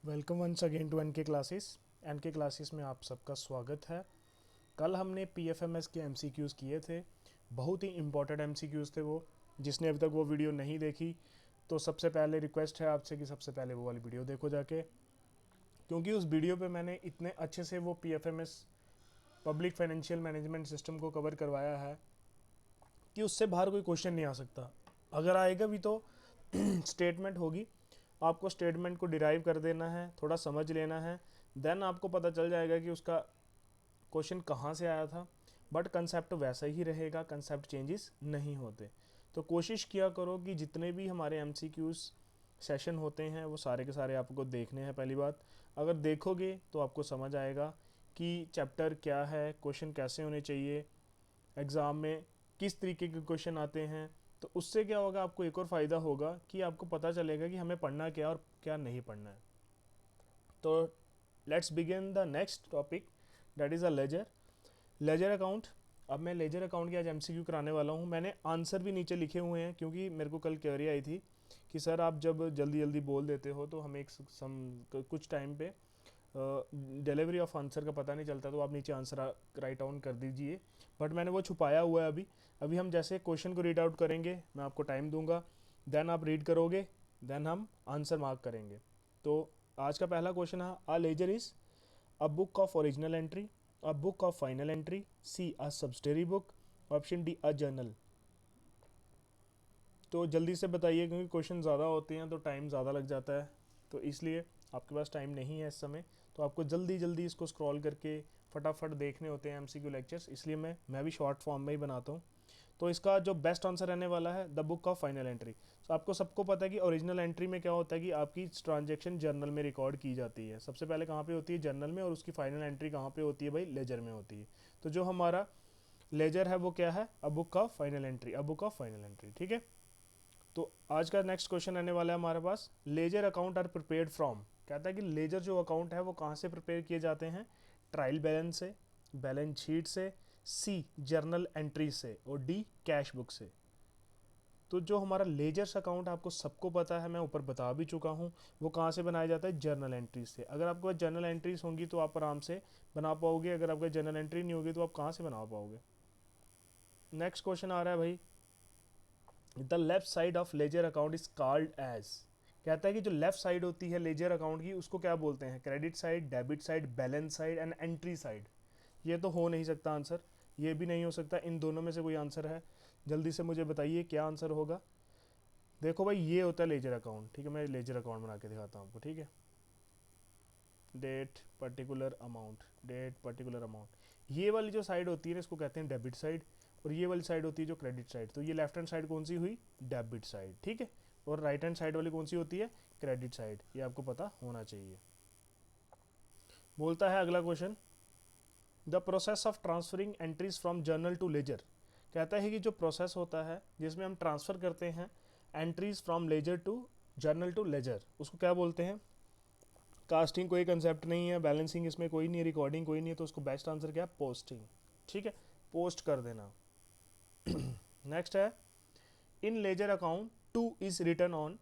Welcome once again to NK classes. NK classes में आप सबका स्वागत है। कल हमने पीएफएमएस के एमसीक्यूज़ किए थे। बहुत ही इम्पोर्टेंट एमसीक्यूज़ थे वो। जिसने अभी तक वो वीडियो नहीं देखी तो सबसे पहले रिक्वेस्ट है आपसे कि सबसे पहले वो वाली वीडियो देखो जाके, क्योंकि उस वीडियो पे मैंने इतने अच्छे से वो PFMS public financial management system को कवर करवाया है कि उससे बाहर कोई क्वेश्चन नहीं आ सकता। अगर आएगा भी तो स्टेटमेंट होगी, आपको स्टेटमेंट को डिराइव कर देना है, थोड़ा समझ लेना है, देन आपको पता चल जाएगा कि उसका क्वेश्चन कहाँ से आया था। बट कंसेप्ट वैसा ही रहेगा, कंसेप्ट चेंजेस नहीं होते। तो कोशिश किया करो कि जितने भी हमारे एमसीक्यूज़ सेशन होते हैं वो सारे के सारे आपको देखने हैं। पहली बात, अगर देखोगे तो आपको समझ आएगा कि चैप्टर क्या है, क्वेश्चन कैसे होने चाहिए, एग्ज़ाम में किस तरीके के क्वेश्चन आते हैं। तो उससे क्या होगा, आपको एक और फ़ायदा होगा कि आपको पता चलेगा कि हमें पढ़ना क्या और क्या नहीं पढ़ना है। तो let's begin the next topic, that is a ledger ledger account. अब मैं लेजर अकाउंट की आज एमसीक्यू कराने वाला हूँ। मैंने आंसर भी नीचे लिखे हुए हैं, क्योंकि मेरे को कल क्वेरी आई थी कि सर आप जब जल्दी जल्दी बोल देते हो तो हमें कुछ टाइम पे डिलीवरी ऑफ आंसर का पता नहीं चलता, तो आप नीचे आंसर राइट डाउन कर दीजिए। बट मैंने वो छुपाया हुआ है। अभी हम जैसे क्वेश्चन को रीड आउट करेंगे, मैं आपको टाइम दूंगा, देन आप रीड करोगे, देन हम आंसर मार्क करेंगे। तो आज का पहला क्वेश्चन है, a ledger is a book of original entry, a book of final entry, C a subsidiary book, option D a journal. तो जल्दी से बताइए, क्योंकि क्वेश्चन ज़्यादा होते हैं तो टाइम ज़्यादा लग जाता है, तो इसलिए आपके पास टाइम नहीं है इस समय। तो आपको जल्दी जल्दी इसको स्क्रॉल करके फटाफट देखने होते हैं एमसीक्यू लेक्चर्स, इसलिए मैं भी शॉर्ट फॉर्म में ही बनाता हूँ। तो इसका जो बेस्ट आंसर रहने वाला है the book of final entry. तो आपको सबको पता है कि ओरिजिनल एंट्री में क्या होता है कि आपकी ट्रांजैक्शन जर्नल में रिकॉर्ड की जाती है। सबसे पहले कहाँ पे होती है, जर्नल में, और उसकी फाइनल एंट्री कहाँ पे होती है भाई, लेजर में होती है। तो जो हमारा लेजर है वो क्या है, अ book of final entry, a book of final entry. ठीक है। तो आज का नेक्स्ट क्वेश्चन आने वाला है हमारे पास, ledger account are prepared from. कहता है कि लेजर जो अकाउंट है वो कहाँ से प्रिपेयर किए जाते हैं, ट्रायल बैलेंस से, बैलेंस शीट से, सी जर्नल एंट्री से, और डी कैश बुक से। तो जो हमारा लेजर्स अकाउंट आपको सबको पता है, मैं ऊपर बता भी चुका हूँ, वो कहाँ से बनाया जाता है, जर्नल एंट्रीज से। अगर आपके पास जर्नल एंट्रीज होंगी तो आप आराम से बना पाओगे, अगर आपके जर्नल एंट्री नहीं होगी तो आप कहाँ से बना पाओगे। नेक्स्ट क्वेश्चन आ रहा है भाई, the left side of ledger account is called as. कहता है कि जो लेफ्ट साइड होती है लेजर अकाउंट की उसको क्या बोलते हैं, credit side, debit side, balance side and entry side. ये तो हो नहीं सकता आंसर, ये भी नहीं हो सकता, इन दोनों में से कोई आंसर है। जल्दी से मुझे बताइए क्या आंसर होगा। देखो भाई, ये होता है लेजर अकाउंट। ठीक है, मैं लेजर अकाउंट बना के दिखाता हूँ आपको। ठीक है, that particular amount, that particular amount, ये वाली जो साइड होती है ना इसको कहते हैं डेबिट साइड, और ये वाली साइड होती है जो क्रेडिट साइड। तो ये लेफ्ट हैंड साइड कौन सी हुई, डेबिट साइड। ठीक है, और राइट हैंड साइड वाली कौन सी होती है, क्रेडिट साइड। ये आपको पता होना चाहिए। बोलता है अगला question, the process of transferring entries from journal to ledger. कहता है कि जो प्रोसेस होता है जिसमें हम ट्रांसफ़र करते हैं entries from ledger to journal to ledger, उसको क्या बोलते हैं। कास्टिंग कोई कंसेप्ट नहीं है, बैलेंसिंग इसमें कोई नहीं है, रिकॉर्डिंग कोई नहीं है, तो उसको बेस्ट आंसर क्या है, पोस्टिंग। ठीक है, पोस्ट कर देना। नेक्स्ट है, in ledger account to is written on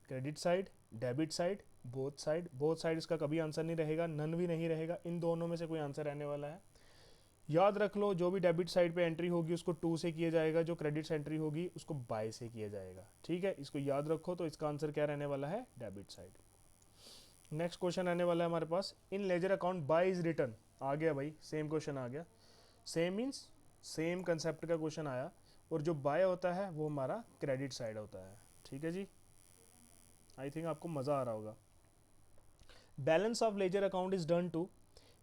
credit side, debit side, both side. Both side इसका कभी आंसर नहीं रहेगा, नन भी नहीं रहेगा, इन दोनों में से कोई आंसर रहने वाला है। याद रख लो, जो भी डेबिट साइड पे एंट्री होगी उसको टू से किया जाएगा, जो क्रेडिट एंट्री होगी उसको बाय से किया जाएगा। ठीक है, इसको याद रखो। तो इसका आंसर क्या रहने वाला है, डेबिट साइड। नेक्स्ट क्वेश्चन आने वाला है हमारे पास, in ledger account by is written. आ गया भाई, सेम क्वेश्चन आ गया। सेम मीन्स सेम कंसेप्ट का क्वेश्चन आया, और जो बाय होता है वो हमारा क्रेडिट साइड होता है। ठीक है जी, आई थिंक आपको मज़ा आ रहा होगा। Balance of ledger account is done to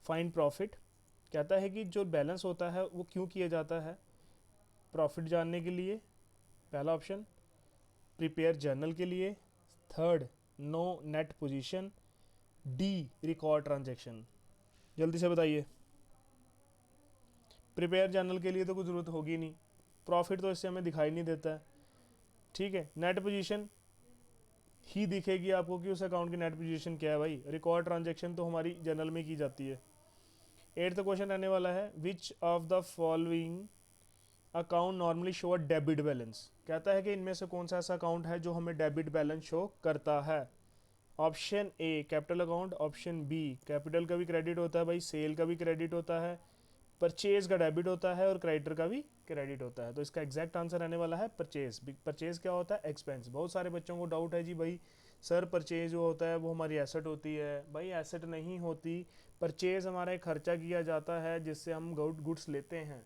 find profit. कहता है कि जो बैलेंस होता है वो क्यों किया जाता है, प्रॉफिट जानने के लिए, पहला ऑप्शन, प्रिपेयर जर्नल के लिए, third, know net position, the record transaction. जल्दी से बताइए। प्रिपेयर जर्नल के लिए तो कुछ ज़रूरत होगी नहीं, प्रॉफिट तो इससे हमें दिखाई नहीं देता है। ठीक है, नेट पोजीशन ही दिखेगी आपको कि उस अकाउंट की नेट पोजीशन क्या है भाई, रिकॉर्ड ट्रांजैक्शन तो हमारी जर्नल में की जाती है। एट्थ क्वेश्चन रहने वाला है, विच of the following account normally show a debit balance. कहता है कि इनमें से कौन सा ऐसा अकाउंट है जो हमें डेबिट बैलेंस शो करता है। Option A capital account, option B capital का भी क्रेडिट होता है भाई, सेल का भी क्रेडिट होता है, परचेज का डेबिट होता है और क्रेडिटर का भी क्रेडिट होता है। तो इसका एग्जैक्ट आंसर आने वाला है परचेज। परचेज क्या होता है? एक्सपेंस। बहुत सारे बच्चों को डाउट है जी भाई सर परचेज जो होता है वो हमारी एसेट होती है। भाई एसेट नहीं होती, परचेज हमारा एक खर्चा किया जाता है जिससे हम गुड्स लेते हैं।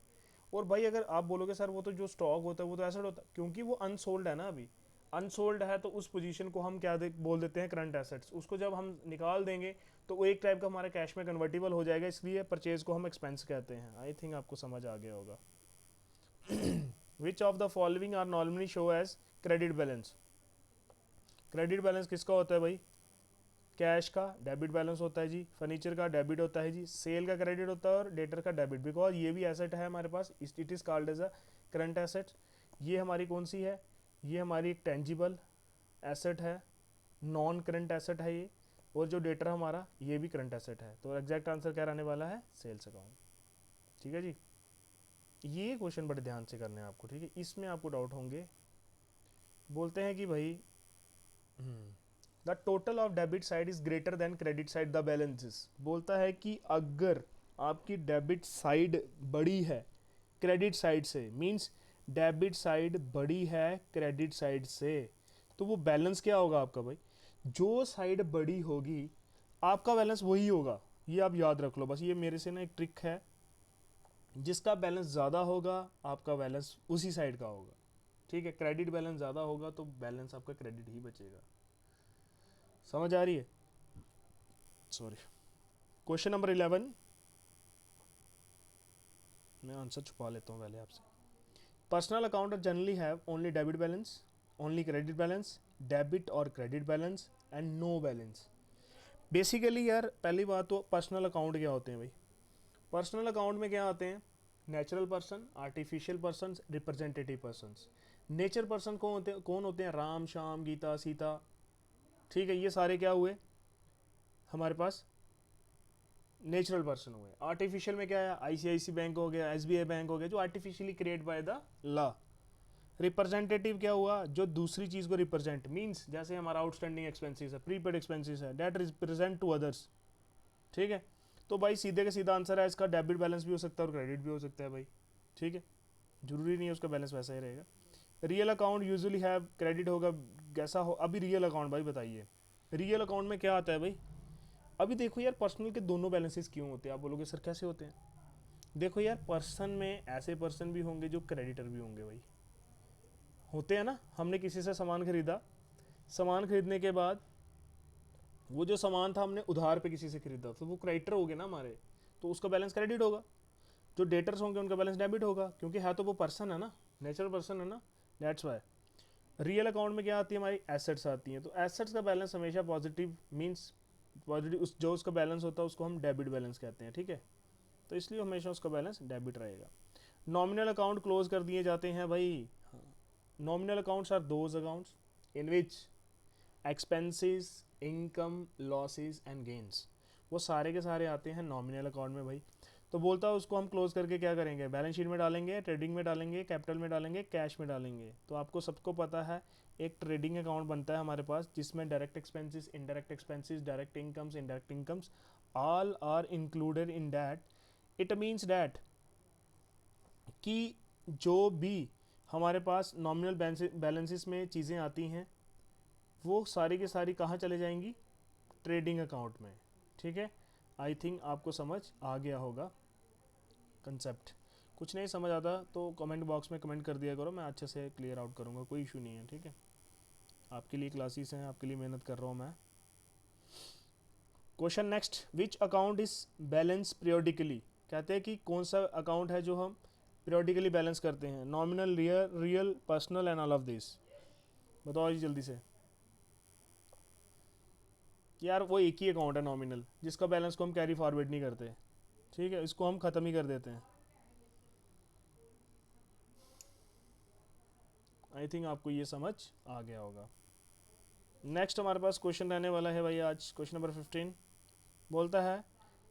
और भाई अगर आप बोलोगे सर वो तो जो स्टॉक होता है वो तो एसेट होता है, क्योंकि वो अनसोल्ड है ना, अभी अनसोल्ड है तो उस पोजीशन को हम क्या बोल देते हैं? Current assets. उसको जब हम निकाल देंगे तो वो एक टाइप का हमारा कैश में कन्वर्टेबल हो जाएगा, इसलिए परचेज को हम एक्सपेंस कहते हैं। आई थिंक आपको समझ आ गया होगा। Which of the following are normally show as credit balance? Credit balance किसका होता है भाई? कैश का डेबिट बैलेंस होता है जी, फर्नीचर का डेबिट होता है जी, सेल का क्रेडिट होता है और डेटर का डेबिट, बिकॉज ये भी एसेट है हमारे पास, it is called as a current asset. ये हमारी कौन सी है? ये हमारी एक टेंजिबल एसेट है, नॉन करंट एसेट है ये। और जो डेटर हमारा ये भी करंट एसेट है। तो एग्जैक्ट आंसर क्या रहने वाला है? Sales account. ठीक है जी, ये क्वेश्चन बड़े ध्यान से करने हैं आपको, ठीक है, इसमें आपको डाउट होंगे। बोलते हैं कि भाई the total of debit side is greater than credit side the balances. बोलता है कि अगर आपकी डेबिट साइड बड़ी है क्रेडिट साइड से, मींस डेबिट साइड बड़ी है क्रेडिट साइड से, तो वो बैलेंस क्या होगा आपका भाई? जो साइड बड़ी होगी आपका बैलेंस वही होगा। ये आप याद रख लो बस, ये मेरे से ना एक ट्रिक है। जिसका बैलेंस ज़्यादा होगा आपका बैलेंस उसी साइड का होगा। ठीक है, क्रेडिट बैलेंस ज़्यादा होगा तो बैलेंस आपका क्रेडिट ही बचेगा। समझ आ रही है? सॉरी। क्वेश्चन नंबर 11, मैं आंसर छुपा लेता हूँ पहले आपसे। Personal account generally have only debit balance, only credit balance, debit और credit balance and no balance. Basically यार पहली बात तो पर्सनल अकाउंट क्या होते हैं भाई? पर्सनल अकाउंट में क्या आते हैं? Natural person, artificial person, representative person. Nature person कौन होते हैं? राम, श्याम, गीता, सीता। ठीक है, ये सारे क्या हुए हमारे पास? नेचुरल पर्सन हुए। आर्टिफिशियल में क्या है? आईसीआईसी बैंक हो गया, एसबीआई बैंक हो गया, जो artificially create by the law. Representative क्या हुआ? जो दूसरी चीज को रिप्रेजेंट, मींस जैसे हमारा आउटस्टैंडिंग एक्सपेंसेस है, प्रीपेड एक्सपेंसेस है, डेट रिप्रेजेंट टू अदर्स। ठीक है, तो भाई सीधे का सीधा आंसर है इसका डेबिट बैलेंस भी हो सकता है और क्रेडिट भी हो सकता है भाई। ठीक है, जरूरी नहीं है उसका बैलेंस वैसा ही रहेगा। Real account usually have credit होगा, कैसा हो? अभी रियल अकाउंट भाई बताइए, रियल अकाउंट में क्या आता है भाई? अभी देखो यार पर्सनल के दोनों बैलेंसेस क्यों होते हैं? आप बोलोगे सर कैसे होते हैं? देखो यार पर्सन में ऐसे पर्सन भी होंगे जो क्रेडिटर भी होंगे भाई, होते हैं ना। हमने किसी से सामान खरीदा, सामान खरीदने के बाद वो जो सामान था हमने उधार पे किसी से खरीदा, तो वो क्रेडिटर हो गए ना हमारे, तो उसका बैलेंस क्रेडिट होगा। जो डेटर्स होंगे उनका बैलेंस डेबिट होगा, क्योंकि है तो वो पर्सन है ना, नेचुरल पर्सन है ना, दैट्स वाई। रियल अकाउंट में क्या आती है हमारी? एसेट्स आती हैं, तो एसेट्स का बैलेंस हमेशा पॉजिटिव, मींस पॉजिटिव, उस जो उसका बैलेंस होता है उसको हम डेबिट बैलेंस कहते हैं। ठीक है, तो इसलिए हमेशा उसका बैलेंस डेबिट रहेगा। नॉमिनल अकाउंट क्लोज कर दिए जाते हैं भाई। Nominal accounts are those accounts in which expenses, income, losses and gains, वो सारे के सारे आते हैं नॉमिनल अकाउंट में भाई। तो बोलता है उसको हम क्लोज करके क्या करेंगे? बैलेंस शीट में डालेंगे, ट्रेडिंग में डालेंगे, कैपिटल में डालेंगे, कैश में डालेंगे। तो आपको सबको पता है एक ट्रेडिंग अकाउंट बनता है हमारे पास जिसमें direct expenses, indirect expenses, direct incomes, indirect incomes all are included in that. It means that कि जो भी हमारे पास नॉमिनल बैलेंसेस में चीज़ें आती हैं वो सारी की सारी कहाँ चले जाएंगी? ट्रेडिंग अकाउंट में। ठीक है, आई थिंक आपको समझ आ गया होगा कंसेप्ट। कुछ नहीं समझ आता तो कमेंट बॉक्स में कमेंट कर दिया करो, मैं अच्छे से क्लियर आउट करूँगा, कोई इशू नहीं है। ठीक है, आपके लिए क्लासेस हैं, आपके लिए मेहनत कर रहा हूँ मैं। Question next, which account is balance periodically? कहते हैं कि कौन सा अकाउंट है जो हम पीरियोडिकली बैलेंस करते हैं? Nominal, real, personal and all of this. बताओ जी जल्दी से। यार वो एक ही अकाउंट है नॉमिनल, जिसका बैलेंस को हम कैरी फॉरवर्ड नहीं करते। ठीक है, इसको हम ख़त्म ही कर देते हैं। आई थिंक आपको ये समझ आ गया होगा। नेक्स्ट हमारे पास क्वेश्चन रहने वाला है भाई आज, क्वेश्चन नंबर 15 बोलता है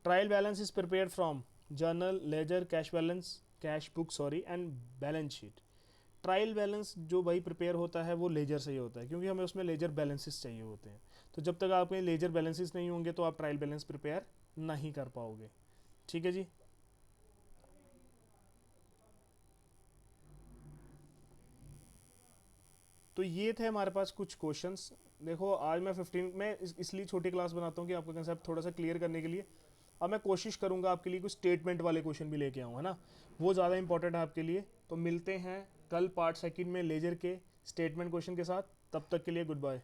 trial balance is prepare from journal, ledger, cash balance, cash book sorry and balance sheet. Trial balance जो भाई प्रिपेयर होता है वो लेजर से ही होता है, क्योंकि हमें उसमें लेजर बैलेंसेस चाहिए होते हैं। तो जब तक आपके लेजर बैलेंसेस नहीं होंगे तो आप ट्रायल बैलेंस प्रिपेयर नहीं कर पाओगे। ठीक है जी। तो ये थे हमारे पास कुछ क्वेश्चंस। देखो आज मैं 15 में इसलिए छोटी क्लास बनाता हूँ कि आपका कंसेप्ट थोड़ा सा क्लियर करने के लिए। अब मैं कोशिश करूंगा आपके लिए कुछ स्टेटमेंट वाले क्वेश्चन भी लेके आऊँ, है ना, वो ज़्यादा इंपॉर्टेंट है आपके लिए। तो मिलते हैं कल पार्ट सेकंड में लेजर के स्टेटमेंट क्वेश्चन के साथ। तब तक के लिए गुड बाय।